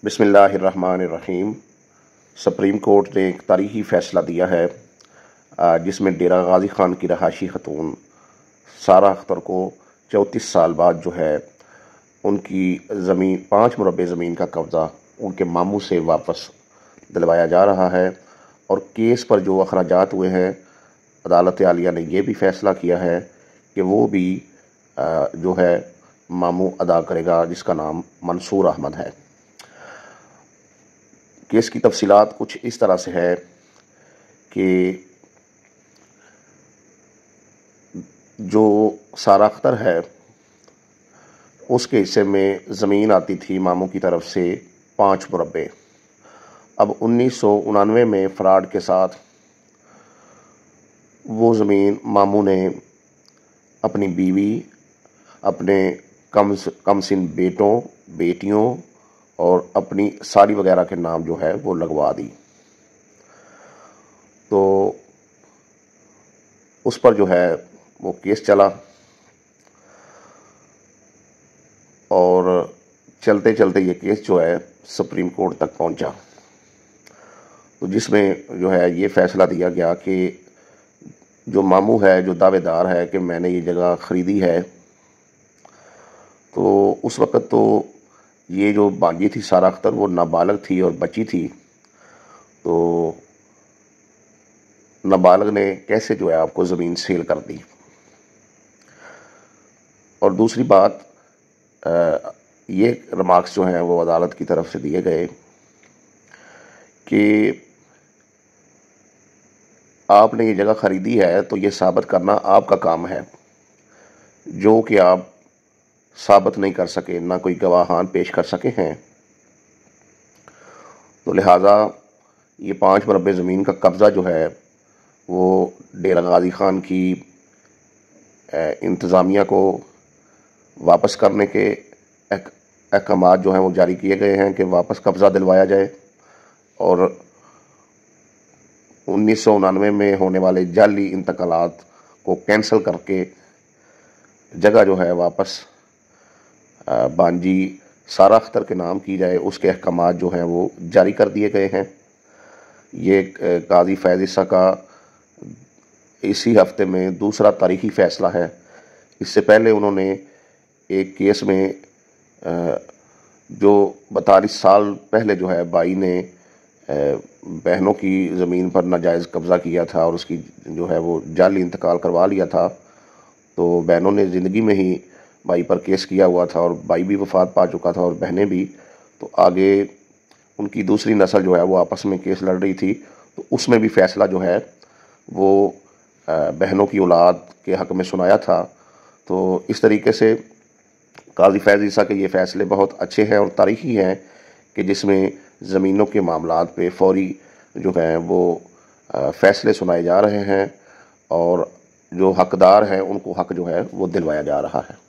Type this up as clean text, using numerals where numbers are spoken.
बिस्मिल्लाहिर्रहमानिर्रहीम। Supreme court ने एक तारीखी फ़ैसला दिया है जिसमें डेरा गाजी खान की रहायशी खतून सारा अख्तर को 34 साल बाद जो है उनकी ज़मीन 5 मुरब्बे ज़मीन का कब्ज़ा उनके मामू से वापस दिलवाया जा रहा है। और केस पर जो अखराजात हुए हैं, अदालत आलिया ने यह भी फ़ैसला किया है कि वो भी जो है मामू अदा करेगा, जिसका नाम मंसूर अहमद है। केस की तफसीलात कुछ इस तरह से है कि जो सारा अख्तर है उसके हिस्से में ज़मीन आती थी मामू की तरफ से 5 मुरब्बे। अब 1999 में फ्रॉड के साथ वो ज़मीन मामू ने अपनी बीवी, अपने कम सिन बेटों बेटियों और अपनी साली वगैरह के नाम जो है वो लगवा दी। तो उस पर जो है वो केस चला और चलते चलते ये केस जो है सुप्रीम कोर्ट तक पहुंचा, तो जिसमें जो है ये फ़ैसला दिया गया कि जो मामू है, जो दावेदार है कि मैंने ये जगह ख़रीदी है, तो उस वक़्त तो ये जो बागी थी सारा अख्तर वो नाबालग थी और बच्ची थी। तो नाबालग ने कैसे जो है आपको ज़मीन सेल कर दी। और दूसरी बात, ये रिमार्क्स जो हैं वो अदालत की तरफ से दिए गए कि आपने ये जगह ख़रीदी है तो ये साबित करना आपका काम है, जो कि आप साबित नहीं कर सके, ना कोई गवाहान पेश कर सके हैं। तो लिहाजा ये 5 मुरब्बे ज़मीन का कब्ज़ा जो है वो डेरा गाजी खान की इंतज़ामिया को वापस करने के अहकामात जो हैं वो जारी किए गए हैं कि वापस कब्ज़ा दिलवाया जाए और 1999 में होने वाले जाली इंतकालात को कैंसिल करके जगह जो है वापस बांजी सारा अख्तर के नाम की जाए। उसके अहकामात जो हैं वो जारी कर दिए गए हैं। ये काजी फैज़ ईसा का इसी हफ्ते में दूसरा तारीखी फ़ैसला है। इससे पहले उन्होंने एक केस में जो 42 साल पहले जो है बाई ने बहनों की ज़मीन पर नाजायज़ कब्ज़ा किया था और उसकी जो है वो जाली इंतकाल करवा लिया था। तो बहनों ने ज़िंदगी में ही बाई पर केस किया हुआ था और बाई भी वफ़ात पा चुका था और बहनें भी। तो आगे उनकी दूसरी नस्ल जो है वो आपस में केस लड़ रही थी, तो उसमें भी फ़ैसला जो है वो बहनों की औलाद के हक़ में सुनाया था। तो इस तरीके से काजी फैज़ ईसा के ये फ़ैसले बहुत अच्छे हैं और तारीख़ी हैं कि जिसमें ज़मीनों के मामलात पे फ़ौरी जो हैं वो फ़ैसले सुनाए जा रहे हैं और जो हक़दार हैं उनको हक़ जो है वो दिलवाया जा रहा है।